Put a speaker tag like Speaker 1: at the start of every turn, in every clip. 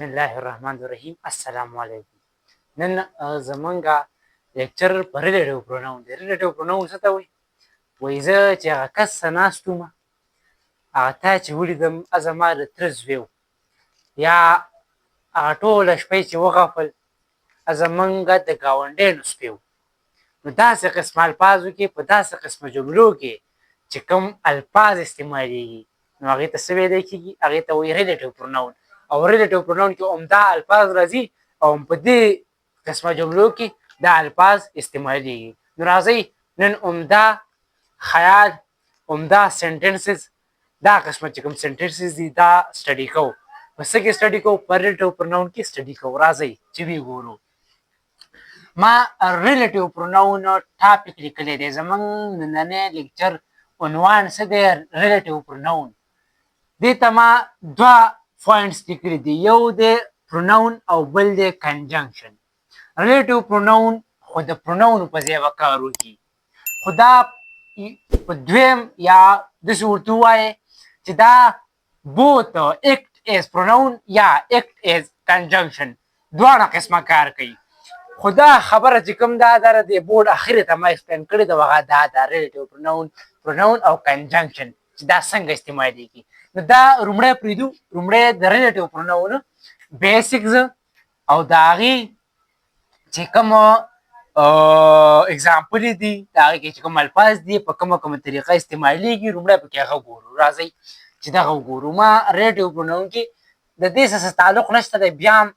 Speaker 1: الله الرحمن الرحیم. السلام علیکم. نن زمونږه لیکچر په ریلیټیو پروناون دی. ریلیټیو پروناون څه ته وایي؟ وایي زه چې هغه کس ته ناست وم، هغه تا چې ولیدم هغه زما د تره زوی و، یا هغه ټوله شپه یې چې وغپل هغه زمونږ د ګاونډیانو سپی و. نو داسې قسم الفاظو کې په داسې قسمه جملو کې چې کوم الفاظ استعمالیږي نو هغې ته څه ویلی کېږي؟ هغې ته وایي ریلیټیو پروناون. او ریلیټیو پروناون کې عمده الفاظ راځي او په دې قسمه جملو کې دا الفاظ استعمالیږي. نو راځئ نن عمده خیال، عمده سنټنسز، دا قسمه چې کوم سنټنسز دي دا سټډي کوو. په څه کې سټډي کوو؟ په ریلیټیو پروناون کې سټډي کوو. راځئ چې ویې ګورو. ما ریلیټیو پروناون ټاپک لیکلی دی. زموږ نننی لیکچر عنوان څه دی؟ ریلیټیو پروناون. دې ته ما دوه پوینټس لیکلي دي، یو دی پروناون او بل دی کنجنکشن. ریلیټیو پروناون خو د پروناونو په ځای به کار وکړي، خو دا په دویم یا داسې ورته ووایې چې دا بوت اکټ ایز پروناون یا اکټ ایز کنجنکشن، دواړه قسمه کار کوي. خو دا خبره چې کوم دا د دې بورډ اخرې ته ما ایکسپلین کړې ده هغه دا ده ریلیټیو پروناون او کنجنکشن چې دا څنګه استعمالیږي. نو دا لومړی پرېږدو. لومړی د ریلیټیو پروناون بیسکز او د هغې چې کوم اګزامپل دي، د هغې کې چې کوم الفاظ دي په کومه طریقه استعمالیږي، لومړی پکې هغه ګورو. راځئ چې دغه وګورو. ما ریلیټیو پروناون کې د دې سره تعلق نشته دی، بیا هم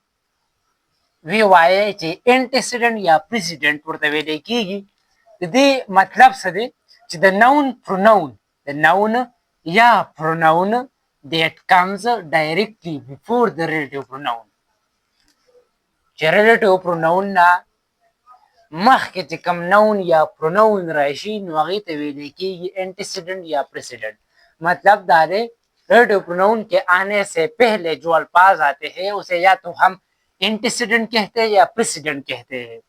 Speaker 1: وی وایي چې انټیسیډنټ یا پریسیډنټ ورته ویلی کېږي. د دې مطلب څه دی؟ چې د نون پروناون، د نون یا پروناون that comes directly before the relative pronoun. چې relative pronoun نه مخکې چې کوم نون یا پروناون راشي نو هغې ته ویلی کېږي انټیسیډنټ یا پریسیډنټ. مطلب دا دی relative pronoun के आने से पहले जो अल्फाज आते हैं उसे या तो हम एंटीसीडेंट कहते हैं या प्रेसिडेंट कहते हैं.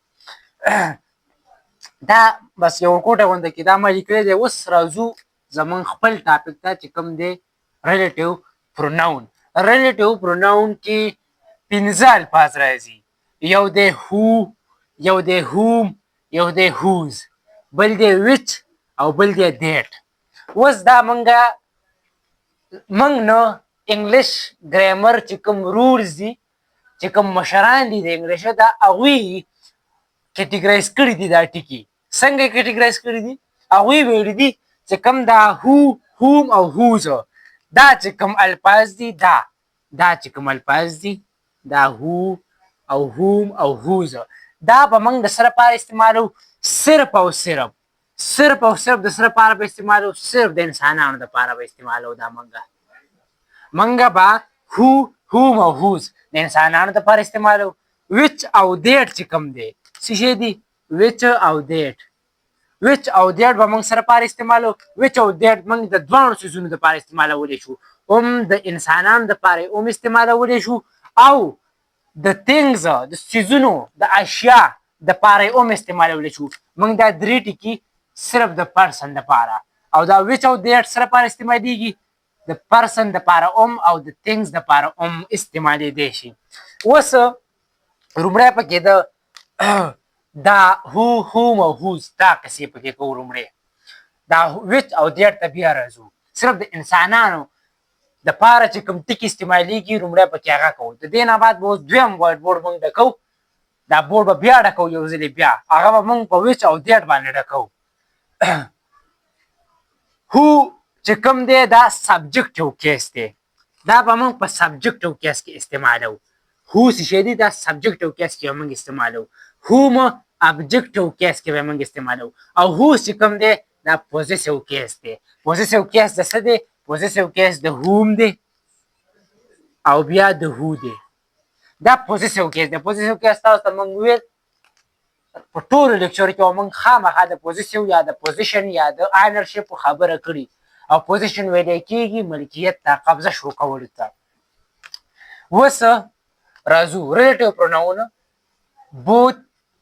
Speaker 1: دا بس یو کوټه غونډه کې دا ما لیکلی دی. اوس راځو زمونږ خپل ټاپک ته چې کوم دی ریلیټیو پروناون. ریلیټیو پروناون کې پنځه الفاظ راځي. یو دی هو، یو دی هوم، یو دی هوز، بل دی وچ او بل دی دیټ. اوس دا موږ نه انګلیش ګرامر چې کوم رولز دي، چې کوم مشران دي د انګلیش دا هغوی کټیګرایز کړي دي. دا ټکي څنګه کټیګرایز کړي دي؟ هغوی ویلي دي چې کوم دا هو، هوم او هوز دا چې کوم الفاظ دي، دا چې کوم الفاظ دي، دا هو او هوم او هوز دا به موږ د څه لپاره استعمالو؟ صرف او صرف د څه لپاره به استعمالو؟ صرف د انسانانو دپاره به استعمالو. دا موږ به هو، هوم او هوز د انسانانو دپاره استعمالو. وچ او دیټ چې کوم دی څه شی دي؟ وچ او دیټ. وچ او دیټ به موږ سره لپاره استعمالو. وچ او دیټ موږ د دواړو څیزونو دپاره استعمالولی شو، هم د انسانانو دپاره هم استعمالولی شو او د تینګز د څیزونو د اشیا دپاره هم استعمالولی شو. موږ دا درې ټکي صرف د پرسن دپاره او دا وچ او دیټ سره لپاره استعمالیږي، د پرسن دپاره هم او د تینګز دپاره هم استعمالیدی شي. اوس لومړی پکې دا هو، هوم او هوز دا قصې پکې کوو. لومړی دا وچ او دیټ ته بیا راځو. صرف د انسانانو دپاره چې کوم ټکي استعمالیږي لومړی پکې هغه کوو. د دې نه بعد به اوس دویم وایټ بورډ موږ ډکوو. دا بورډ به بیا ډکوو یو ځلې بیا، هغه به موږ په وچ او دیټ باندې ډکوو. هو چې کوم دی دا سبجکټیو کیس دی، دا به موږ په سبجکټیو کیس کې استعمالوو. هو څه شی دی؟ دا سبجکټیو کیس کې به موږ استعمالوو. هوم ابجکټیو کیس کې به موږ استعمالوو. او هوز چې کوم دی دا پوزیسیو کیس دی. پوزیسیو کیس د څه دی؟ پوزیسیو کیس د هوم دی او بیا د هو دی. دا پوزیسیو کیس دی. پوزیسیو کیس تاسو ته موږ ویل په ټولو لیکچر کې به موږ خامخا د پوزیسیو یا د پوزیشن یا د آنرشپ خبره کړي. او پوزیشن ویلی کېږي ملکیت ته، قبضه شروع کولو ته. اوس راځو ریلیټیو پروناون بوت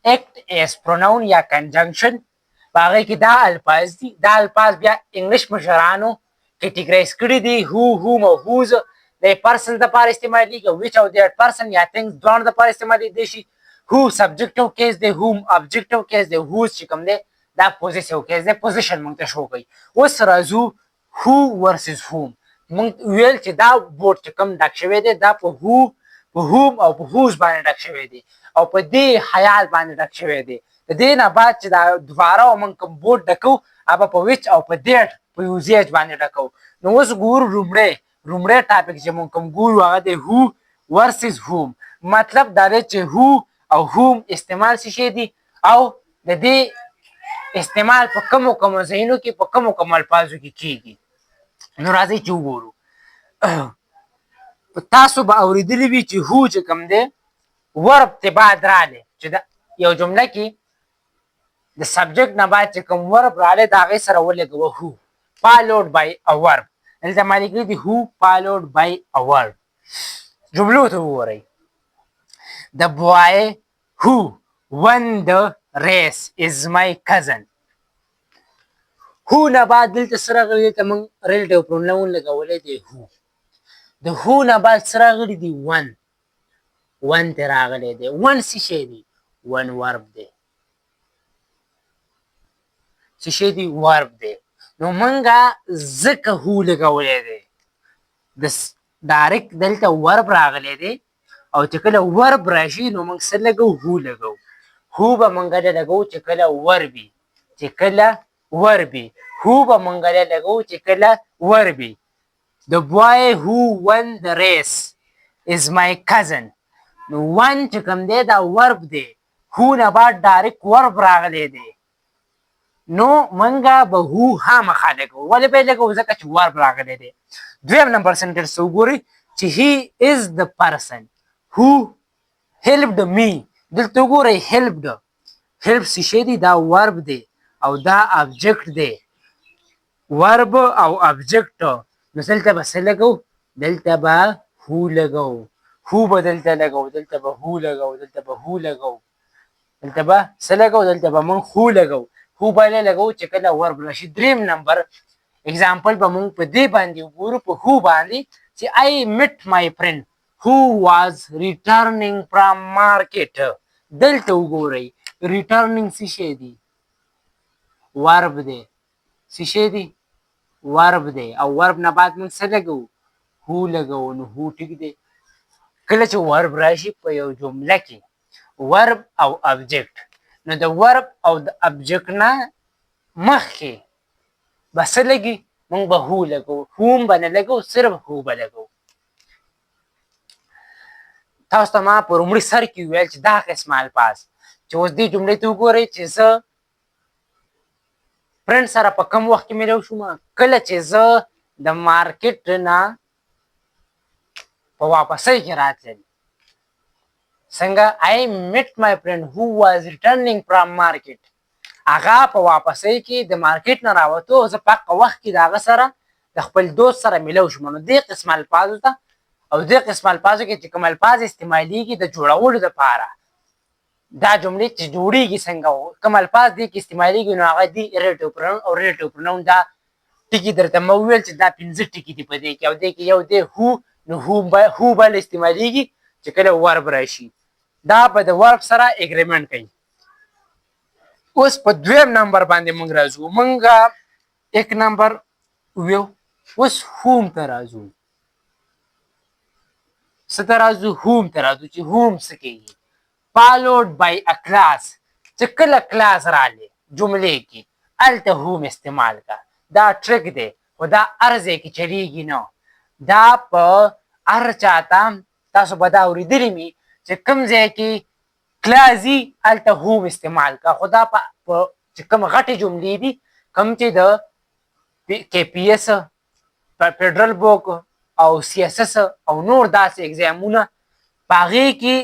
Speaker 1: اکټ ایز پروناون یا کنجنکشن. په هغې کې دا الفاظ دي. دا الفاظ بیا انګلیش مشرانو کټیګرایز کړي دي. هو، هوم او هوز د پرسن د پاره استعمالېږي which او that person یا things دواړو د پاره استعمالېدی شي. who subjective case دی whom objective case دی whose چې کوم دی دا possessive case دی position موږ ته شو کوي. اوس راځو who versus whom. موږ ویل چې دا بورډ چې کوم ډک شوی دی دا په who په whom او په whose باندې ډک شوی دی او په دې خیال باندې ډک شوی دی. د دې نه بعد چې دا دوباره موږ کوم بورډ ډکو هغه په which او په that په usage باندې ډکو. نو اوس ګورو لومړی ټاپک چې موږ کوم ګورو هغه دی who versus whom. مطلب دا دی چې who او whom استعمال څه شی دي او د دې استعمال په کومو ځایونو کې په کومو الفاظو کې کیږي. نو راځئ چې وګورو. تاسو به اورېدلي وي چې who چې کوم دی ورب ته بعد رالی چې د یو جمله کې د سبجیکټ نه بعد چې کوم ورب رالی د هغې سره ولګوه who followed by a verb. دلته ما لیکلي دي who followed by a verb. جملو ته وګورئ. The boy who won the race is my cousin. who نه بعد دلته سره راغلی دلته موږ relative pronoun لګولی دی who. د who نه بعد سره راغلی دی one ته راغلی دی. one څه شی دی one verb دی. څه شی دی verb دی. نو موږ ځکه who لګولی دی د ډایرکټ دلته verb راغلی دی او چې کله verb راشي نو موږ څه لګو who لګو. who به موږ لګو چې کله وربي who به موږ لګو چې کله وربي. The boy who won the race is my cousin. نو one چې کوم دی دا verb دی. who نه بعد ډایرکټ verb راغلی دی نو منګه به who خامخا لګو. ولې به یې لګو ځکه چې verb راغلی دی. دویم نمبر سنټنس ته وګورئ چې he is the person who helped me. دلته وګورئ help څه شی دی دا verb دی او دا object دی. verb او object نو دلته به څه لګو دلته به who لګو. who به دلته لګو دلته به who لګو دلته به who لګو دلته به څه لګو دلته به موږ who لګو. who باندې لګو چې کله verb راشي. دریم نمبر اگزامپل به موږ په دې باندې وګورو په who باندې چې I met my friend who was returning from market. دلته وګورئ returning څه شی دی verb دی. څه شی دی verb دی او verb نه بعد موږ څه لګو who لګو. نو who ټیک دی. کله چې verb راشي په یو جمله کې verb او object نو د verb او د object نه مخکې به څه لګي موږ به who لګو. whom به نه لګو صرف who به لګو. تاسو ته ما په لومړي سر کې ویل چې دا قسمه الفاظ چې اوس دې جملې ته وګورئ چې زه فرند سره په کم وخت کې میلاو شوم کله چې زه د مارکیټ نه په واپسۍ کې راتلل. څنګه I met my friend who was returning from market. هغه په واپسۍ کې د مارکیټ نه راوتو زه په هغه وخت کې د هغه سره د خپل دوست سره میلاو شوم. نو دې قسم الفاظو ته او دې قسم الفاظو کې چې کوم الفاظ استعمالیږي د جوړولو دپاره دا جملې چې جوړیږي څنګه کوم الفاظ دې کې استعمالیږي نو هغه دي relative pronoun او relative pronoun دا ټکي درته ما وویل چې دا 5 ټکي دي په دې کې او دې کې یو دی who. نو who به استعمالیږي چې کله verb راشي دا به د verb سره اګریمنټ کوي. اوس په دویم نمبر باندې موږ راځو. موږ یک نمبر ویو. اوس whom ته راځو. څه ته راځو whom ته راځو چې whom څه کیږي followed by a class. چې کله کلاس رالی جملې کې هلته whom استعمال کا. دا ټریک دی خو دا هر ځای کې چلیږي نه. دا په هر چاته تاسو به دا اورېدلي مي چې کوم ځای کې کلاس وي هلته whom استعمال کا. خو دا په چې کوم غټې جملې دي کوم چې د KPS فیډرل بوک او CSS او نور داسې اگزامونه په هغې کې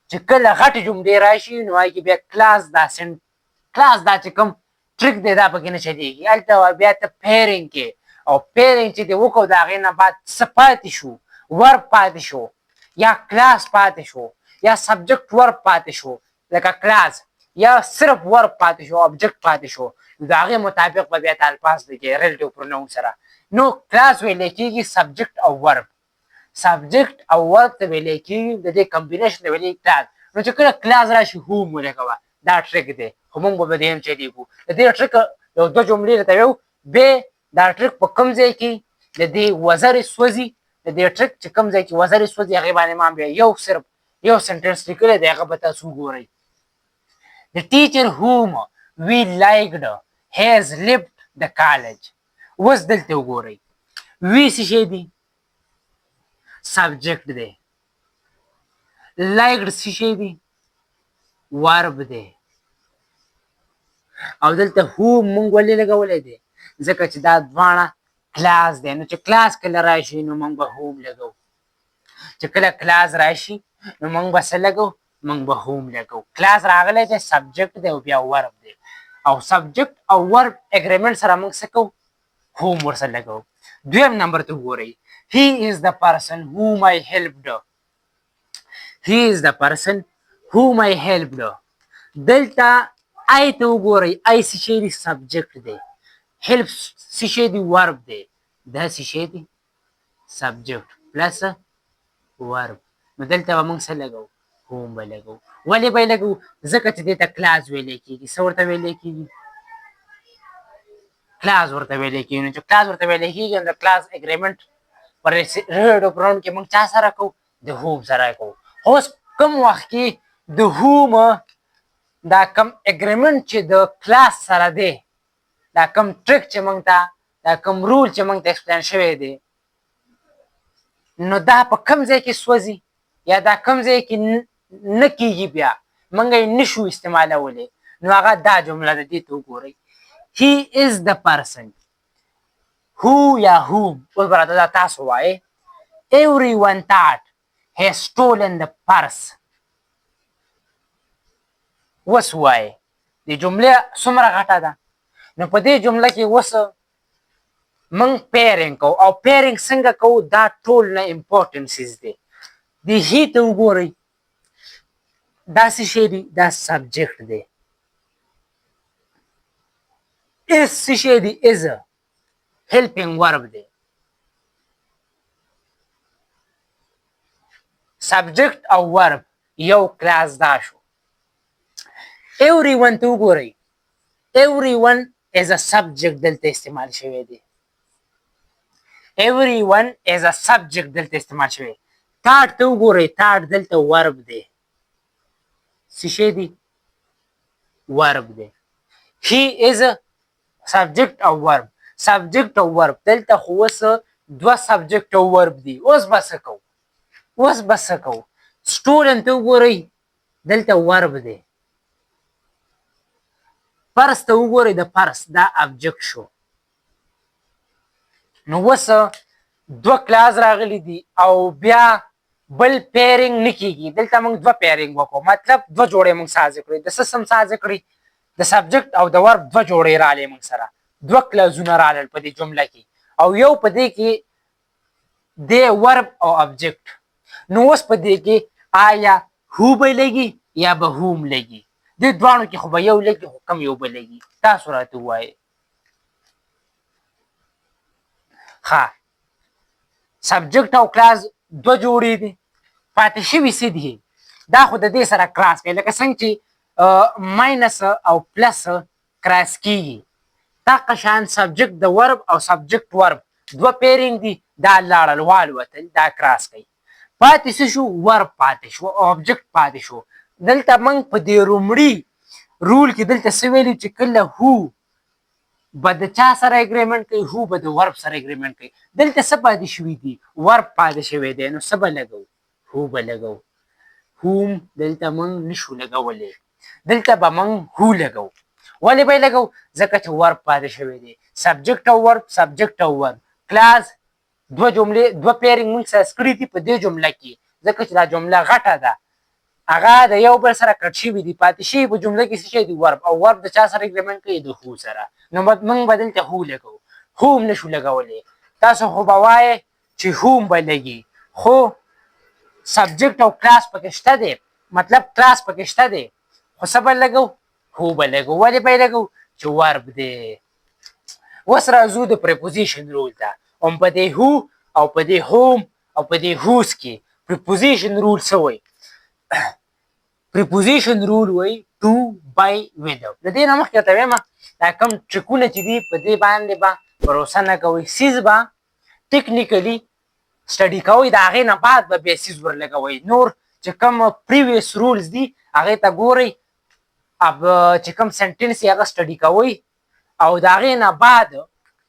Speaker 1: چې کله غټې جملې راشي نو هغې کې بیا کلاس دا چې کوم ټریک دی دا پکې نه چلیږي. هلته بیا ته پیرنګ کې او پیرنګ چې دې وکړو د هغې نه بعد څه پاتې شو verb پاتې شو یا کلاس پاتې شو یا سبجیکټ verb پاتې شو لکه کلاس یا صرف verb پاتې شو object پاتې شو د هغې مطابق به بیا ته الفاظ لیکې relative pronoun سره. نو کلاس ویلی کېږي سبجیکټ او verb سبجیکټ او ورب ته ویلی کېږي د دې کمبینیشن ته ویلی کلاس. نو چې کله کلاس راشي هوم ولګوه، دا ټریک دی خو موږ به په دې هم چلیږو. د دې ټریک یو دوه جملې درته ویو، بې دا ټریک په کوم ځای کې د دې وزرې سوځي، د دې ټریک چې کوم ځای کې وزرې سوځي هغې باندې ما بیا یو صرف یو سنټنس لیکلی دی، هغه به تاسو وګورئ. The teacher whom we liked has left the college. اوس دلته وګورئ وی څه شی دی؟ سبجیکټ دی. لایکډ څه شی دی؟ ورب دی. او دلته هوم مونږ ولې لګولی دی؟ ځکه چې دا دواړه کلاس دی. نو چې کلاس کله راشي نو مونږ به هوم لګو. چې کله کلاس راشي نو مونږ به څه لګو؟ مونږ به هوم لګو. کلاس راغلی دی، سبجیکټ دی او بیا ورب دی. او سبجیکټ او ورب اګریمنټ سره مونږ څه کوو؟ هوم ورسره لګو. دویم نمبر ته وګورئ. He is the person whom I helped. He is the person whom I helped. دلته آی ته وګورئ. آی څه شی دی؟ سبجیکټ دی. هیلپ څه شی دی؟ ورب دی. دا څه شی دی؟ سبجیکټ پلس ورب. نو دلته به موږ څه لګو؟ هوم به لګو. ولې به یې لګو؟ ځکه چې دې ته کلاس ویلی کېږي. څه ورته ویلی کېږي؟ کلاس ورته ویلی کېږي. نو چې کلاس ورته ویلی کېږي نو د کلاس اګریمنټ په ریډ او پراون کې موږ چا سره کوو؟ د هوم سره کوو. اوس کوم وخت کې د هوم دا کم اګریمنټ چې د کلاس سره دی، دا کم ټریک چې موږ ته، دا کم رول چې موږ ته ایکسپلین شوی دی، نو دا په کوم ځای کې سوځي یا دا کوم ځای کې نه کېږي، بیا موږ یې نشو استعمالولی. نو هغه دا جمله ده، دې ته وګورئ. He is the person who یا whom. اوس به راته دا تاسو وایئ. Everyone thought he has stolen the purse. اوس وایئ د جملې څومره غټه ده. نو په دې جمله کې اوس موږ پیرنګ کوو. او پیرنګ څنګه کوو؟ دا ټول نه امپورټنسز دی. د هی ته وګورئ. دا څه شی دی؟ دا سبجیکټ دی. is څه شی دی؟ is هیلپینګ ورب دی. سبجیکټ او ورب یو کلاس دا شو. everyone ته وګورئ. everyone is a subject دلته استعمال شوی دی. everyone is a subject دلته استعمال شوی. thought ته وګورئ. thought دلته ورب دی. څه شی دی؟ ورب دی. he is a سبجیکټ او ورب. سبجیکټ او ورب دلته خو اوس دوه سبجیکټ او ورب دی. اوس به څه کوو؟ اوس به څه کوو؟ سټوډنټ ته وګورئ. دلته ورب دی. پرس ته وګورئ. د پرس دا ابجیکټ شو. نو اوس دوه کلاس راغلی دي او بیا بل پیرنګ نه کېږي. دلته موږ دوه پیرنګ وکړو، مطلب دوه جوړې موږ سازې کړې. د څه سم سازې کړې؟ د سبجیکټ او د ورب دوه جوړې راغلې موږ سره. دوه کلازونه راغلل په دې جمله کې، او یو په دې کې دی ورب او ابجیکټ. نو اوس په دې کې آیا هو به لګي یا به هوم لګي؟ دې دواړو کې خو به یو لګي، خو کم یو به لګي؟ تاسو راته ووایئ. ښه، سبجیکټ او کلاس دوه جوړې دي. پاتې شوي څه دي؟ دا خو د دې سره کراس کوي، لکه څنګه چې ماینس او پلس کراس کېږي. دغه شان سبجیکټ د ورب او سبجیکټ ورب دوه پیرنګ دي. دا لاړل والوتل، دا کراس کوي. پاتې څه شو؟ ورب پاتې شو او ابجیکټ پاتې شو. دلته موږ په دې لومړي رول کې دلته څه ویلي چې کله هو به د چا سره اګریمنټ کوي؟ هو به د ورب سره اګریمنټ کوي. دلته څه پاتې شوي دي؟ ورب پاتې شوی دی. نو څه به لګو؟ هو به لګو. هوم دلته موږ نشو لګولی. دلته به موږ هو لګو. ولې به یې لګو؟ ځکه چې ورب پاتې شوی دی. سبجیکټ او ورب، سبجیکټ او ورب. کلاس دوه جملې دوه پیرنګ موږ ساز کړي دي په دې جمله کې، ځکه چې دا جمله غټه ده. هغه د یو بل سره کټ شوي دي. پاتې شوي په جمله کې څه شی دی؟ ورب. او ورب د چا سره اګریمنټ کوي؟ د هو سره. نو موږ به دلته هو لګو. هوم نشو لګولی. تاسو خو به وایئ چې هوم به لګي، خو سبجیکټ او کلاس پکې شته دی، مطلب کلاس پکې شته دی، خو څه به لګو؟ هو به لګو. ولې به یې لګو؟ چې ورب دی. اوس راځو د پریپوزیشن رول ته. هم په دې هو او په دې هوم او په دې whose کې preposition rule څه وایي preposition rule وایي to by with د دې نه مخکې ته وایم دا کوم ټریکونه چې دي په دې باندې به بروسه نه کوئ سیز به ټیکنیکلی سټډي کوئ د هغې نه بعد به بیا سیز ورلګوئ نور چې کوم پریویس رولز دي هغې ته ګورئ اب چې کوم سنټنس یې هغه سټډي کوئ او د هغې نه بعد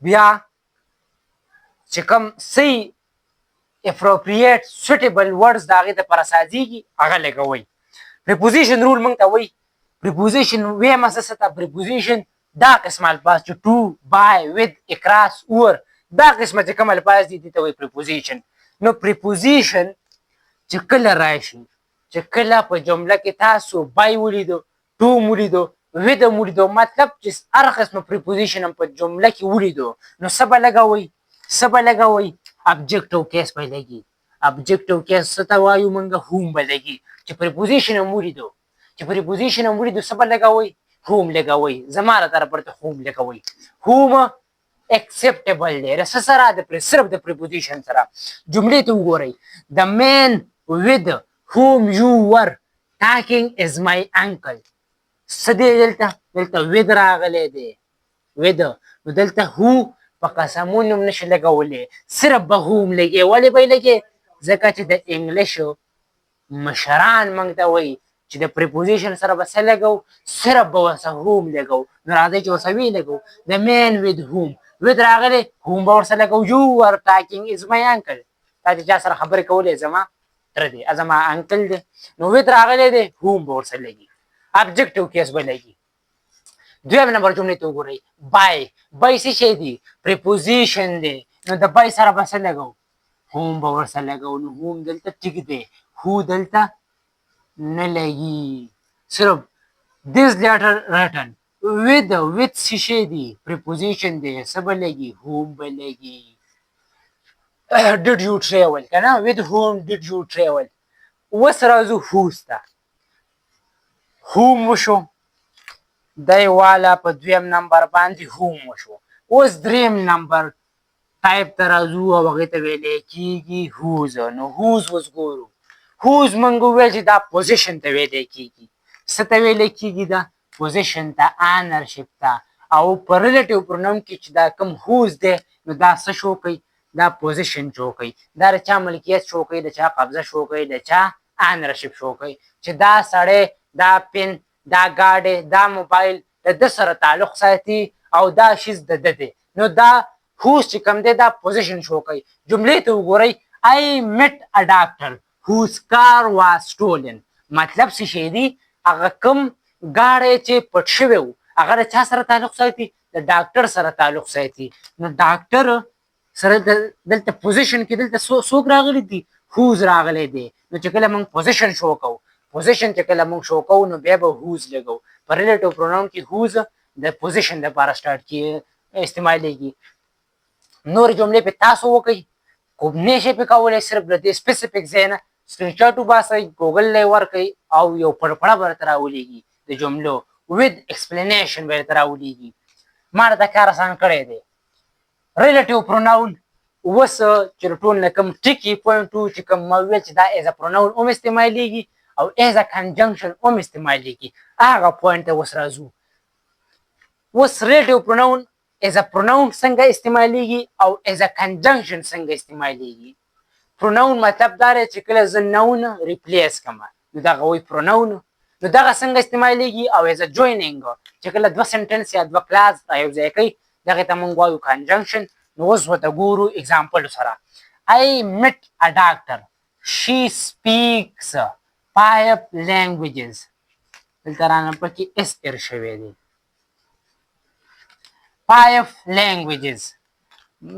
Speaker 1: بیا چې کوم صحیح اپروپریټ سوټیبل ورډز د هغې دپاره سازېږي هغه لګوئ پریپوزیشن رول موږ ته وایي پریپوزیشن ویمه څه څه ته پریپوزیشن دا قسم الفاظ چې ټو بای ود اکراس اور دا قسمه چې کوم الفاظ دي دې ته وایي پریپوزیشن نو پریپوزیشن چې کله راشي چې کله په جمله کې تاسو بای ولیدو ټو ولیدو ود ولیدو مطلب چې هر قسمه پریپوزیشن هم په جمله کې ولیدو نو څه به لګوئ څه به لګوئ ابجیکټیو کیس به لګي ابجیکټیو کیس څه ته وایو موږ هوم به لګي چې پریپوزیشن هم ولیدو چې پریپوزیشن هم ولیدو څه به لګوئ هوم لګوئ زما له طرفه ورته هوم لګوئ هوم acceptable دی د څه سره د صرف د پریپوزیشن سره جملې ته وګورئ the man with whom you were talking is my uncle څه دی دلته with راغلی دی with نو دلته هو په قسمونو هم نشي لګولی صرف به هوم لګې ولې به یې لګې ځکه چې د انګلیشو مشران موږ ته وایي چې د پریپوزیشن سره به څه لګو صرف به ورسره هوم لګو نو راځئ چې ورسره ویې لګو د مین with whom with راغلی هوم به ورسره لګو you are talking is my uncle تا چې چا سره خبرې کولې زما تره دی زما انکل دی نو with راغلی دی هوم به ورسره لګي ابجیکټیو کیس به لګي دویم نمبر جملې ته وګورئ بای څه شی دی پریپوزیشن دی نو د بای سره به څه لګو هوم به ورسره لګو نو هوم دلته ټیک دی هو دلته نه لګي صرف this letter written with څه شی دی پریپوزیشن دی څه به لګي هوم به لګي did you travel که نه with whom did you travel اوس راځو whose ته هوم وشو دی والا په دویم نمبر باندې هوم وشو اوس دریم نمبر ټایپ ته راځو او هغې ته ویلی کېږي هوز نو هوز اوس ګورو هوز موږ وویل چې دا پوزیشن ته ویلی کېږي څه ته ویلی کېږي دا پوزیشن ته آنرشپ ته او په ریلیټیو پروناون کې چې دا کوم هوز دی نو دا څه شو کوي دا پوزیشن شو کوي دا د چا ملکیت شو کوي د چا قبضه شو کوي د چا آنرشپ شو کوي چې دا سړی دا پن دا ګاډی دا موبایل د ده سره تعلق ساتي او دا شیز د ده دی نو دا هوز چې کوم دی دا پوزیشن شو کوي جملې ته وګورئ I met a doctor whose car was stolen مطلب څه شی دی هغه کوم ګاډی چې پټ شوی و هغه د چا سره تعلق ساتي د ډاکټر سره تعلق ساتي نو ډاکټر سره دلته پوزیشن کې دلته څوک راغلی دي هوز راغلی دی نو چې کله موږ پوزیشن شو کوو پوزیشن چې کله موږ شو کوو نو بیا به هوز لګو په ریلیټیو پروناون کې هوز د پوزیشن دپاره سټارټ کې استعمالیږي نور جملې پې تاسو وکئ کوم نه شئ پې کولی صرف د دې سپیسیفیک ځای نه سکرین شاټ وباسئ ګوګل لی ورکئ او یو پړپړه به درته راولېږي د جملو with explanation به درته راولېږي ما نه دا کار اسان کړی دی ریلیټیو پروناون اوس چې د ټول نه کوم ټکي پوینټ و چې کوم ما ویل چې دا ایز ا پروناون هم استعمالیږي او ایز ا کنجنکشن هم استعمالیږي هغه پوینټ ته اوس راځو اوس ریلیټیو پروناون ایز ا پروناون څنګه استعمالیږي او ایز ا کنجنکشن څنګه استعمالیږي پروناون مطلب دا دی چې کله زه نون ریپلیس کړم نو دغه وایي پروناون نو دغه څنګه استعمالیږي او ایز ا جویننګ چې کله دوه سنټنس یا دوه کلاس یو ځای کوي دغې ته موږ وایو کنجنکشن نو اوس ورته ګورو اگزامپل سره I met a doctor she speaks 5 languages دلته رانه پکې اس ایر شوی دی 5 languages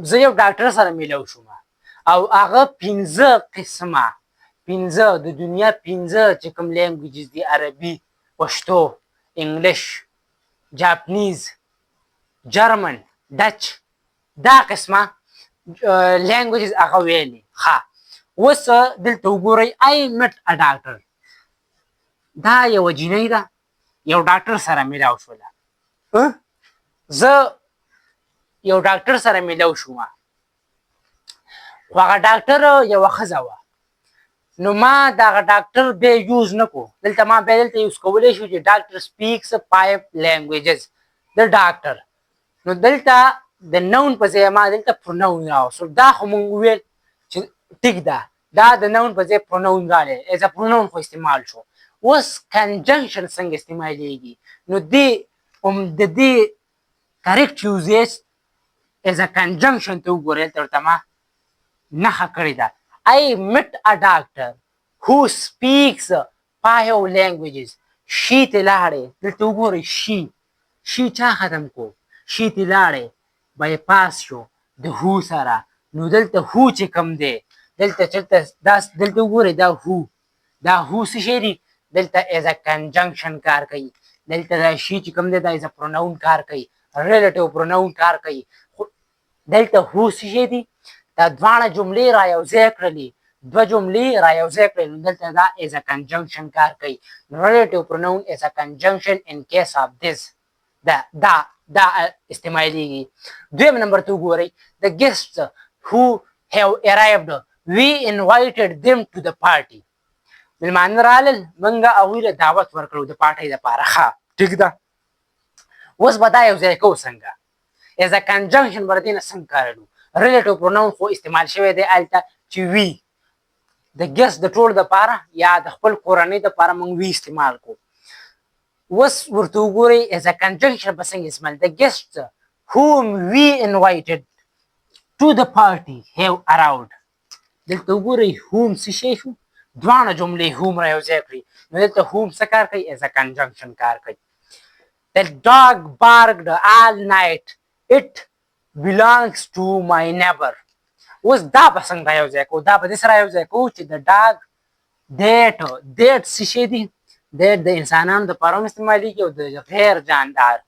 Speaker 1: زه یو ډاکټر سره میلاو شوم او هغه 15 قسمه 15 د دنیا 15 چې کوم لینګویجز دي عربي پښتو انګلیش جاپنیز جرمن ډچ دا قسمه لینګویجز هغه ویلي ښه اوس دلته وګورئ I met a doctor دا یوه جینۍ ده یو ډاکټر سره میلاو شوله زه یو ډاکټر سره میلاو شوم خو هغه ډاکټر یوه ښځه وه. نو ما دغه ډاکټر بیا یوز نه کړو. دلته ما بیا دلته یوز کولی شو چې ډاکټر سپیکس 5 لینګویجز د ډاکټر. نو دلته د نون په ځای ما دلته پرونون راوستل. دا خو مونږ وویل چې ټیک ده، دا د نون په ځای پرونون راغلی، ایز ا پرونون خو استعمال شو. اوس کنجنکشن څنګه استعمالیږي؟ نو د دې کریکټ یوزیج ایز ا کنجنکشن ته وګورئ. دلته ورته ما نښه کړې ده. I met a doctor who speaks 5 languages. شي ته لاړې. دلته وګورئ شي چا ختم کو؟ شي ته لاړې بایپاس شو د هو سره. نو دلته هو چې کوم دی دلته چېرته دلته وګورئ دا هو څه شی دی؟ دلته ایز ا کنجنکشن کار کوي. دلته دا شي چې کوم دی دا ایز ا پروناون کار کوي، ریلیټیو پروناون کار کوي. دلته هو څه شی دی؟ دا دواړه جملې را یوځای کړلې، دوه جملې را یوځای کړلې. نو دلته دا ایز ا کنجنکشن کار کوي. ریلیټیو پروناون ایز ا کنجنکشن ان کیس آف دس دا استعمالیږي. دویم نمبر ته وګورئ the guests who have arrived we invited them to the party. مېلمانه رالل، موږ هغوی له دعوت ورکړو د پارټۍ دپاره. ښه ټیک ده. اوس به دا یو ځای کوو څنګه؟ ایز ا کنجنکشن به د دې نه څنګه کارولو؟ ریلیټیو پروناون خو استعمال شوی دی هلته چې وي د ګیسټ د ټولو دپاره یا د خپل کورنۍ دپاره موږ وي استعمال کړو. اوس ورته وګورئ ایز ا کنجنکشن به څنګه استعمال؟ د ګیسټ whom we invited to the party have arrived. دلته وګورئ whom څه شی شو؟ دواړه جملې whom را یوځای کړي. نو دلته whom څه کار کوي؟ ایز ا کنجنکشن کار کوي. The dog barked all night. It belongs to my neighbor. اوس دا به څنګه را یوځای کوو؟ دا به داسې را یوځای کوو چې د ډاګ دیټ څه شی دی؟ دیټ د انسانانو دپاره هم استعمالیږي او د غیر جاندار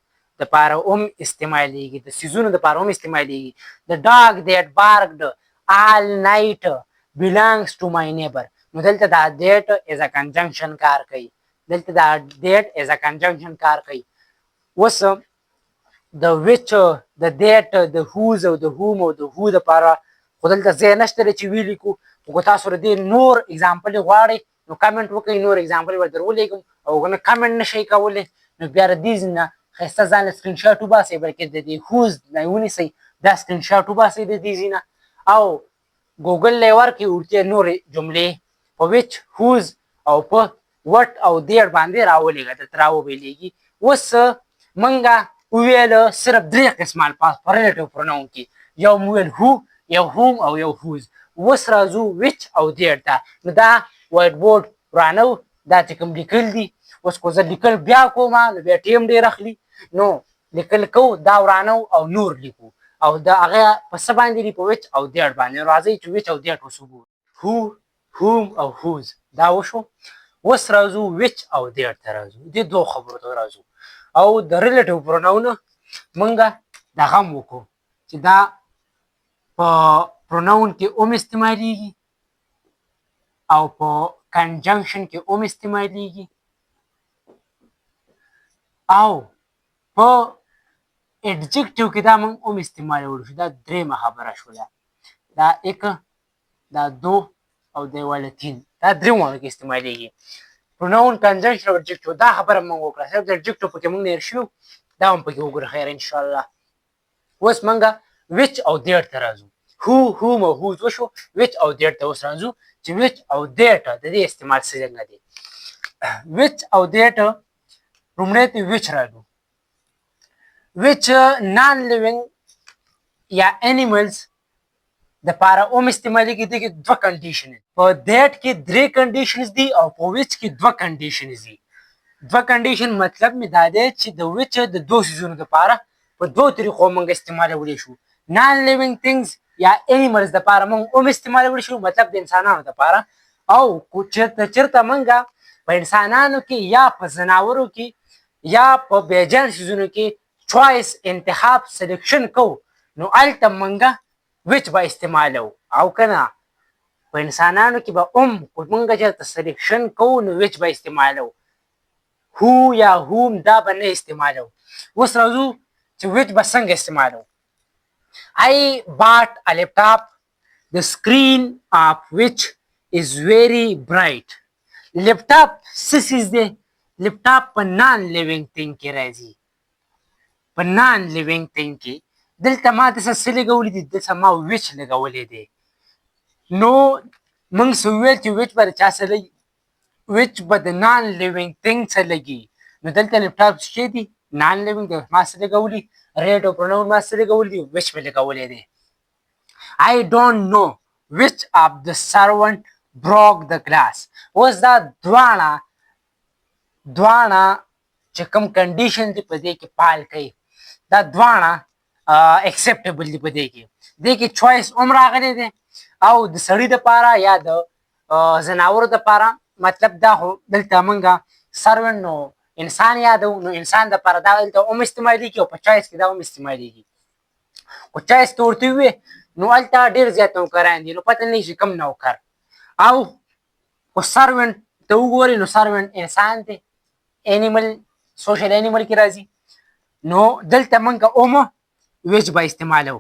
Speaker 1: دپاره هم استعمالیږي، د څیزونو دپاره هم استعمالیږي. The dog that barked all night belongs to my neighbor. نو دلته دا دیټ ایز ا کنجنکشن کار کوي. دلته دا دیټ ایز ا کنجنکشن کار کوي. اوس د وچ د دیټ د هوز او د هوم او د هو دپاره خو دلته ځای نشته دی چې ویې لیکو. خو تاسو د دې نور اګزامپل غواړئ نو کمنټ وکړئ، نور اګزامپل به در ولیږم. او که نه کمنټ نه شئ کولی نو بیا د دې نه ښایسته ځان له سکرین شاټ وباسئ، بلکې د دې هوز نه یې ونیسئ، دا سکرین شاټ وباسئ د دې ځای نه او ګوګل له یې ورکړئ ورته نورې جملې په وچ هوز او په وټ او دیړ باندې راولېږه، درته راوبیلېږي. اوس موږ وویل صرف 3 قسمه الفاظ په ریلیټیو پروناون کې. یو مو ویل هو، یو هوم او یو هوز. اوس راځو وچ او دیړ ته. نو دا وایټ بورډ رانه و، دا چې کوم لیکل دي. اوس کو زه لیکل بیا کوم نو بیا ټیم ډېر اخلي. نو لیکل کوو دا ورانه او نور لیکو او د هغه په څه باندې دي؟ په وچ او دیړ باندې. راځئ چې وچ او دیړ اوس وګورو. هو، هوم او هوز دا وشو. اوس راځو وچ او دیړ ته راځو، دې دوو خبرو ته راځو. او د ریلیټیو پروناون موږ دغه هم وکړو چې دا په پروناون کې هم استعمالیږي او په کنجنکشن کې هم استعمالیږي او په ایډجکټیو کې دا موږ هم استعمالولی شو. دا درېیمه خبره شوله. دا ایک، دا دو او دی والا 3 دا درېیمو کې استعمالیږي. پروناون، کنجنکشن او ایډجکټیو دا خبره موږ وکړه. صرف د ایډجکټیو پکې موږ نه هېر شوي، دا هم پکې وګوره خیر انشاءالله. اوس موږ وچ او دیړ ته راځو. هو، هوم او هوز وشو. وچ او دیړ ته اوس راځو چې وچ او دیړ د دې استعمال څنګه دی. وچ او دیړ لومړی ته وچ راځو. وچ نان لیوینګ یا انیملز دپاره هم استعمالیږي. دې کې 2 کنډیشن دي. په دیټ کې 3 کنډیشنز دي او په وچ کې 2 کنډیشنز دي. 2 کنډیشن مطلب مې دا دی چې د وچ د 2 څیزونو دپاره په 2 طریقو موږ استعمالولی شو. نان لیوینګ تھنګز یا انیملز دپاره موږ هم استعمالولی شو، مطلب د انسانانو دپاره. او چېرته موږ په انسانانو کې یا په ځناورو کې یا په بیجان څیزونو کې چوایس انتخاب سلیکشن کوو نو هلته موږ وچ به استعمالوو. او که نه په انسانانو کې به هم موږ چېرته سلیکشن کوو نو وچ به استعمالوو. هو یا هوم دا به نه استعمالوو. اوس راځو چې وچ به څنګه استعمالوو. I bought a laptop the screen of which is very bright. Laptop څه څیز دی؟ laptop په non living thing کې راځي، په non living thing کې. دلته ما داسې څه لګولي دي، دلته ما which لګولی دی. نو موږ څه وویل چې which به د چا څه لګي، which به د non living thing څه لګي. نو دلته laptop څه شی دی؟ non living دی. ما څه لګولي؟ relative pronoun ما څه لګولي دي؟ which مې لګولی دی. I don't know which of the servant broke the glass. اوس دا دواړه چې کوم کنډیشن دی په دې کې پال کوي، دا دواړه اکسپټیبل دي. په دې کې چوایس هم راغلی دی، او د سړي دپاره یا د زناورو دپاره. مطلب دا خو دلته موږ سروینټ نو انسان یادو، نو انسان دپاره دا دلته هم استعمالیږي او په چوایس کې دا هم استعمالیږي. خو چوایس ته ورته وویې نو هلته ډېر زیات نوکران دي، نو پته نه لګي چې کوم نوکر. او خو سروینټ ته وګورئ نو سروینټ انسان دی، انیمل سوشل انیمل کې راځي. نو دلته موږ اومه ویچ به استعمالو.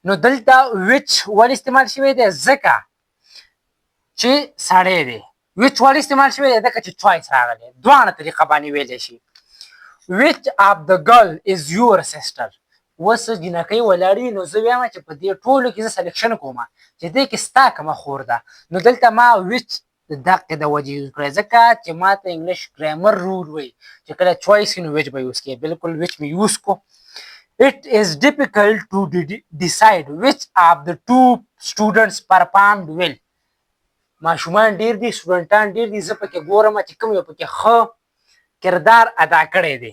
Speaker 1: نو دلته ویچ ولې استعمال شوی دی؟ ځکه چې سړی دی. ویچ ولې استعمال شوی دی؟ ځکه چې چوایس راغلی. دواړه طریقه باندې ویلی شي. which of the girl is your sister. اوس جنکۍ ولاړې، نو زه وایم چې په دې ټولو کې زه سلیکشن کوم چې دې کې ستا کومه خور ده. نو دلته ما ویچ د دقې د وجې یوز کړی، ځکه چې ما ته انګلیش ګرامر رول وایي چې کله چوایس وي نو ویچ به یوز کړې. بلکل ویچ مې یوز کو. It is difficult to decide which of the two students performed well. ماشومان ډېر دي، سټوډنټان ډېر دي، زه پکې ګورم چې کوم یو پکې ښه کردار ادا کړی دی.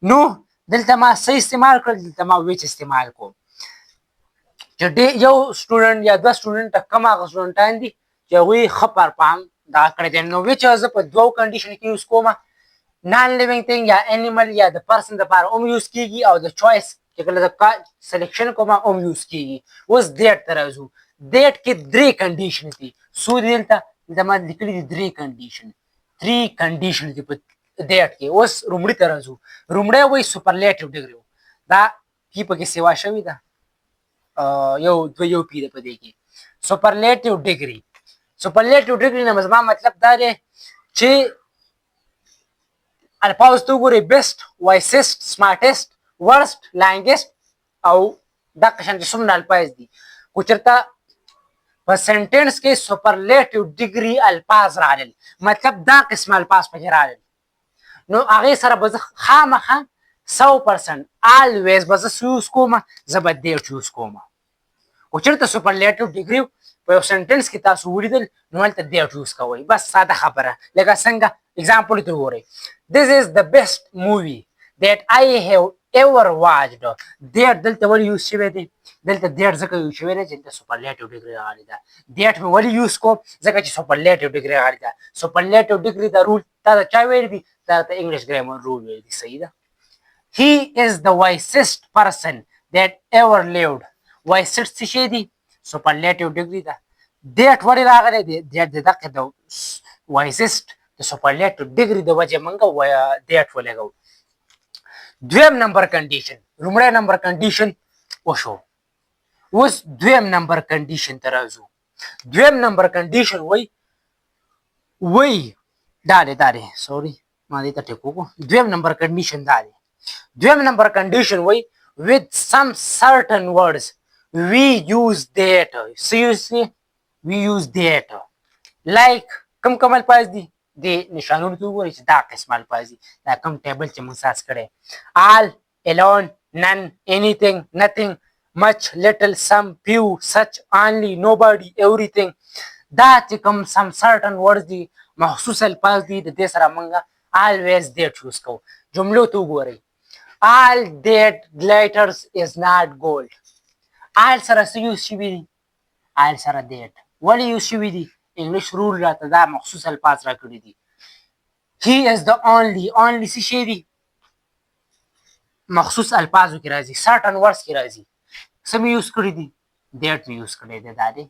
Speaker 1: نو دلته ما څه استعمال کړل؟ دلته ما ویچ استعمال کوم چې یو سټوډنټ یا دوه سټوډنټه کوم هغه سټوډنټان دي چې هغوی ښه پرفارم دغه کړی دی. نو ویچ زه په دوو کنډیشن کې یوز کوم، نان لیوینګ تھنګ یا انیمل یا د پرسن دپاره هم یوز کېږي، او د چوایس چې کله د سلیکشن کوم هم یوز کېږي. اوس دیټ ته راځو. دیټ کې درې کنډیشن دي. څو دي دلته؟ دلته ما لیکلي دي درې کنډیشن، 3 کنډیشن دي په دیټ کې. اوس لومړي ته راځو. لومړی وایي سوپرلیټیو ډګري، دا پي پکې سیوا شوې ده، یو پي ده په دې کې. سوپرلیټیو ډګري، سوپرلیټیو ډګري نه زما مطلب دا دی چې الفاظ ته وګورئ: بیسټ، وایسست، سمارټست، ورسټ، لانګسټ، او دا قشان چې څومره الفاظ دي. خو چېرته په سنټنس کې سوپرلیټیو ډګري الفاظ راغلل، مطلب دا قسم الفاظ پکې راغلل، نو هغې سره به زه خامخا 100% آلویز به زه څه یوز کوم؟ زه به دیټ یوز کوم. خو چېرته سوپرلیټیو ډګري په یو سنټنس کې تاسو ولیدل نو هلته دیټ یوز کوئ. بس ساده خبره. لکه څنګه اگزامپل ته وګورئ: This is the best movie that I have ever watched. دیټ دلته ولې یوز شوی دی؟ دلته دیټ ځکه یوز شوی دی چې دلته سوپرلیټیو ډګري راغلې ده. دیټ مې ولې یوز کوم؟ ځکه چې سوپرلیټیو ډګري راغلې ده. سوپرلیټیو ډګري دا رول تا ته چا ویلی دي؟ تا ته انګلیش ګرامر رول ویلی دي. صحیح ده. He is the wisest person that ever lived. وایسست څه شی دی؟ سوپرلیټیو ډګري ده. دیټ ولې راغلی دی؟ دیټ د دقې د وایسست د سوپرلیټیو ډګري د وجې موږ دیټ ولګوو. دویم نمبر کنډیشن، لومړی نمبر کنډیشن وشو. اوس دویم نمبر کنډیشن ته راځو. دویم نمبر کنډیشن وایي دا دی سوري ما دې ته ټیک وکړو. دویم نمبر کنډیشن دا دی. دویم نمبر کنډیشن وایي with some certain words we use that. seriously we use that. like کوم الفاظ دي؟ د نشانونو ته وګورئ چې دا قسم الفاظ دي. دا کوم ټیبل چې موږ ساس کړی: all, alone, none, anything, nothing, much, little, some, few, such, only, nobody, everything. دا چې کوم some certain words دي، مخصوص الفاظ دي، د دې سره موږ always that یوز کوو. جملو ته وګورئ: all that glitters is not gold. all سره څه یوز شوي دي؟ all سره that. ولې یوز شوي دي؟ انګلیش رول راته دا مخصوص الفاظ راکړي دي. he is the only څه شی دي؟ مخصوص الفاظو کې راځي، certain words کې راځي. څه مې یوز کړي دي؟ that مې یوز کړی دی. دا دی.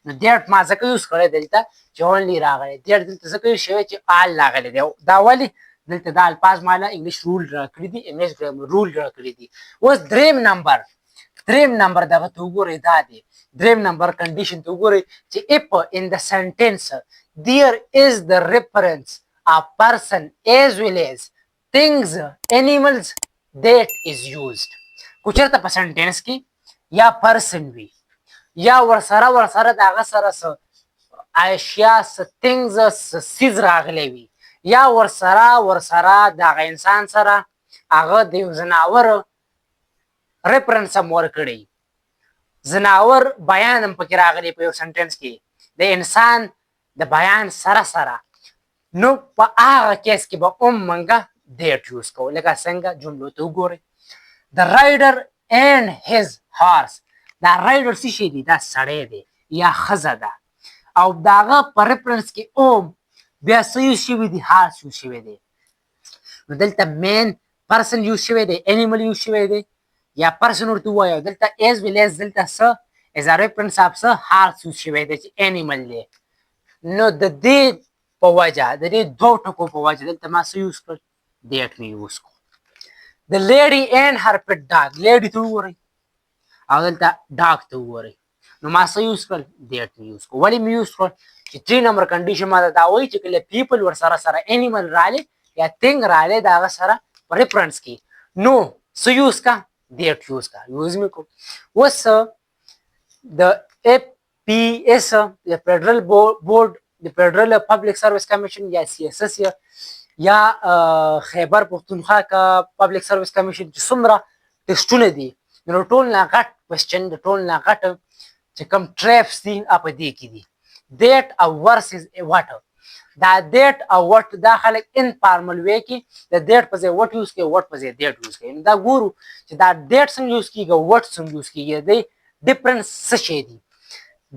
Speaker 1: نو that ما ځکه یوز کړی دلته چې only راغلی. that دلته ځکه یوز شوی چې all راغلی دی. دا ولې؟ دلته دا الفاظ مالا انګلیش رول راکړي دي، انګلیش ګرامر رول راکړي دي. اوس دریم نمبر دریم نمبر دغه ته وګورئ دا دی دریم نمبر کنډیشن ته وګورئ چې if in the sentence there is the reference a person as well as things animals that is used کو چېرته په سنټینس کې یا پرسن وي یا ورسره د هغه سره څه اشیا څه things څه څیز راغلی وي یا ورسره د هغه انسان سره هغه د یو ځناور ریفرنس هم ورکړی ځناور بیان هم پکې راغلی په یو سنټینس کې د انسان د بیان سره نو په هغه کیس کې به موږ دیټ یوز کوو لکه څنګه جملو ته وګورئ د رایډر اینډ هیز هارس دا رایډر څه شی دی دا سړی دی یا ښځه ده او د هغه په ریفرنس کې بیا څه یوز شوي دي هارس یوز شوی دی نو دلته مین پرسن یوز شوی دی انیمل یوز شوی دی یا پرسن ورته ووایو دلته ایز ویل ایز دلته څه ایز ا ریفرنس اف څه هارس یوز شوی دی چې انیمل دی نو د دې په وجه د دې دوه ټکو په وجه دلته ما څه یوز کړل دیټ مې یوز کړو د لیډي اینډ هر پټ ډاګ لیډي ته وګورئ او دلته ډاګ ته وګورئ نو ما څه یوز کړل دیټ مې یوز کړو ولې مې یوز کړل چې 3 نمبر کنډیشن ما دا وایي چې کله پیپل ورسره انیمل رالی یا تھنګ رالی د هغه سره په ریفرنس کې نو څه یوز کا دیټ یوز کا یوز مې کړو اوس د APS د فیډرل بورډ د فیډرل پبلک سروس کمیشن یا CSS یا خیبر پښتونخوا کا پبلک سروس کمیشن چې څومره ټیسټونه دي نو ټول نه غټ کوېسچن د ټول نه غټ چې کوم ټریپس دي په دې کې دي دیټ او ورسز واټ دا دیټ او واټ دا خلک انفارمل وی کې د دیټ په ځای واټ یوز کوي واټ په ځای دیټ یوز کوي دا ګورو چې دا دیټ څنګه یوز کیږي واټ څنګه یوز کیږي د ډیفرنس څه شی دي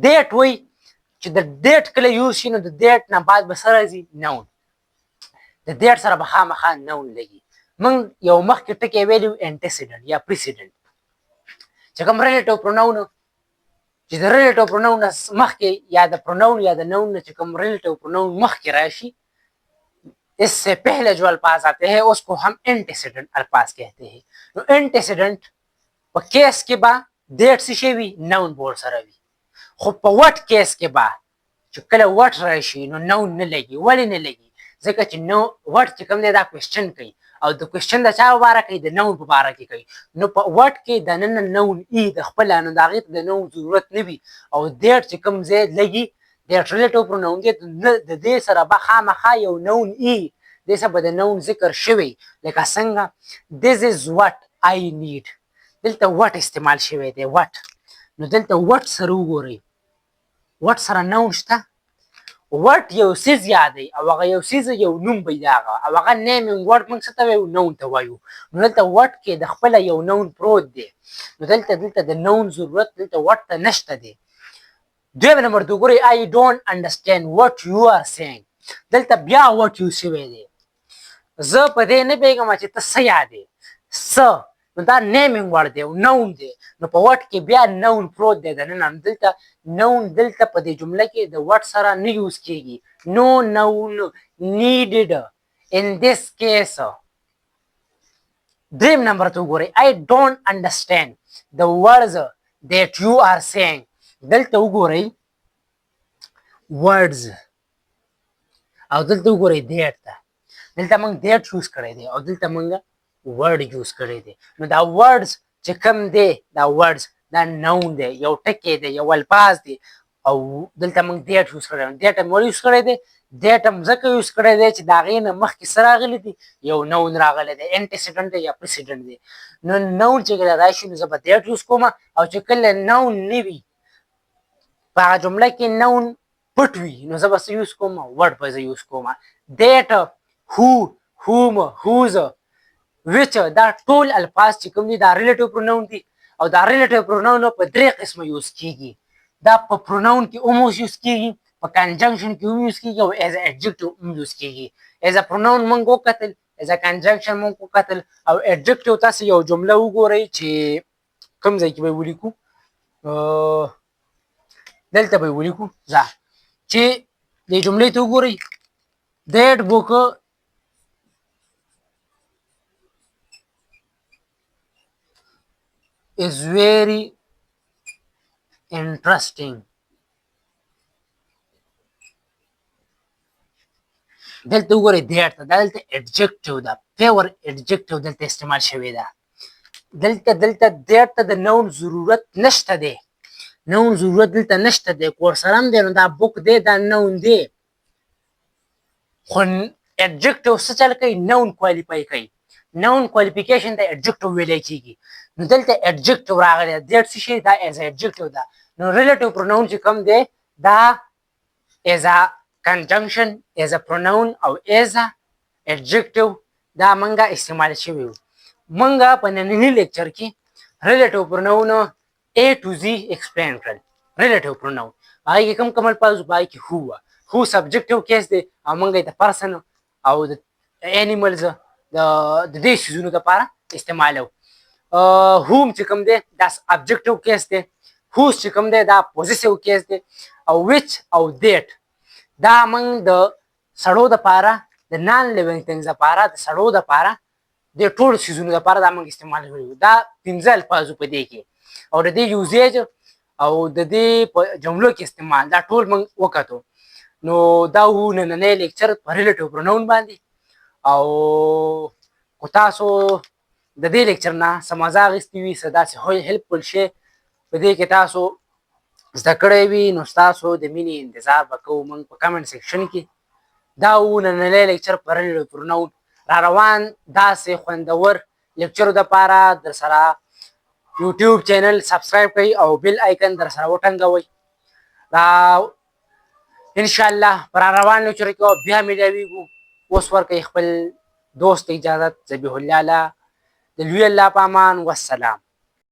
Speaker 1: دیټ وای چې د دیټ کله یوز شي نو د دیټ نه بعد به سره راځي نون د دیټ سره به خامخا نون لګي موږ یو مخکې ټکی ویلو انټیسیډنټ یا پریسیډنټ چې کوم ریلیټیو پروناون چې د ریلیټیو پروناون مخکې یا د پروناون یا د نون چې کوم ریلیټیو پروناون مخکې راشي اس سے پہلے جو الفاظ آتے ہیں اس کو ہم انٹیسیڈنٹ الفاظ کہتے ہیں نو انٹیسیڈنٹ په کیس کې به دیټ څه شی وي نون بورډ سره وي خو په وټ کیس کې به چې کله وټ راشي نو نون نه لګي ولې نه لګي ځکه چې نو وټ چې کوم دی دا کوېسچن کوي او د کوېسچن د چا په باره کوي د نون په باره کې کوي نو په وټ کې دننه نون ای د خپله نو د هغې ته د نون ضرورت نه وي او دیټ چې کوم ځای لګي دیټ ریلیټیو پروناون دی د دې سره به خامخا یو نون ای دې سره به د نون ذکر شوی لکه څنګه this is what I need دلته وټ استعمال شوی دی وټ نو دلته وټ سره وګورئ وټ سره نون شته وټ یو څیز یادوي او هغه یو څیز یو نوم به وي د هغه او هغه نیمینګ ورډ موږ څه ته وایو نون ته وایو نو دلته وټ کې د خپله یو نون پروت دی نو دلته د نون ضرورت دلته وټ ته نشته دی دویم نمبر ته وګورئ I don't understand what you are saying دلته بیا وټ یوز شوی دی زه په دې نه پوهېږم چې ته څه یادې څه نو دا نیمینګ ورډ دی نون دی نو په وټ کې بیا نون پروت دی دننه دلته نون دلته په دې جمله کې د وټ سره نه یوز کیږي نو نون نیډډ ان دس کیس دریم نمبر ته وګورئ I don't understand the words that you are saying دلته وګورئ words او دلته وګورئ دیټ ته دلته موږ دیټ یوز کړی دی او دلته موږ ورډ یوز کړی دی نو دا ورډز چې کوم دی دا ورډز دا نون دی یو ټکی دی یو الفاظ دی او دلته موږ دیټ یوز کړی دی دیټ هم ولې یوز کړی دی دیټ هم ځکه یوز کړی دی چې د هغې نه مخکې څه راغلی دی یو نون راغلی دی انټیسیډنټ دی یا پریسیډنټ دی نو نون چې کله راشي نو زه به دیټ یوز کوم او چې کله نون نه وي په هغه جمله کې نون پټ وي نو زه به څه یوز کوم ورډ به زه یوز کوم دیټ هو whom whose which دا ټول الفاظ چې کوم دي دا ریلیټیو پروناون دي او دا ریلیټیو پروناون په درې قسمه یوز کیږي دا په پروناون کې اوموس یوز کیږي په کنجنکشن کې هم یوز کیږي او ایز ایڈجکټیو هم یوز کیږي ایز ا پروناون موږ وکتل ایز ا کنجنکشن موږ وکتل او ایڈجکټیو تاسو یو جمله وګورئ چې کوم ځای کې به ولیکو دلته به ولیکو ځه چې دې جملې ته وګورئ that book is very interesting. دلته وګورئ دیټ ته، دا دلته اډجکټیو ده، پیور اډجکټیو دلته استعمال شوې ده. دلته دیټ ته د نون ضرورت نشته دی، نون ضرورت دلته نشته دی، که ورسره هم دی نو دا بوک دی، دا نون دی. خو اډجکټیو څه چل کوي؟ نون کوالیفای کوي. نون کوالیفیکیشن ته اډجکټیو ویلی کېږي. نو دلته اډجکټیو راغلی دی، دیټ څه شی دا ایز اډجکټیو ده. نو ریلیټیو پروناون چې کوم دی دا ایز ا کنجنکشن، ایز ا پروناون او ایز ا اډجکټیو دا منګه استعمال شوي وو. منګه په ننني لیکچر کې ریلیټیو پروناون A to Z ایکسپلین کړل. ریلیټیو پروناون هغې کې کوم الفاظ په هغې کې هو وه. هو سبجکټیو کیس دی او موږ یې د پرسن او د انیملز د دې څیزونو دپاره استعمالوو. هوم چې کوم دی دا ابجکټیو کیس دی. هوس چې کوم دی دا پوزیسیو کیس دی. او وچ او دیټ دا موږ د سړو دپاره، د نان لیوینګ تھنګز دپاره، د سړو دپاره، د ټولو څیزونو دپاره دا موږ استعمال کړي وو. دا 15 الفاظ په دې کې او د دې یوزیج او د دې په جملو کې استعمال دا ټول موږ وکتو. نو دا و نننی لیکچر په ریلیټیو پروناون باندې. او که تاسو د دې لیکچر نه څه مزه اخیستي وي، څه داسې هیلپفل شی په دې کې تاسو زده کړی وي، نو ستاسو د مینې انتظار به کوو موږ په کمنټ سیکشن کې. دا و نننی لیکچر په ریلیټیو پروناون. را روان داسې خوندور لیکچرو دپاره در سره یوټیوب چینل سبسکرایب کړئ او بیل آیکن در سره وټنګوئ. دا انشاءالله په را روان لیکچر کې بیا میلاویږو. اوس ورکوئ خپل دوست اجازت. ذبیح الله د لوی الله په امان. والسلام.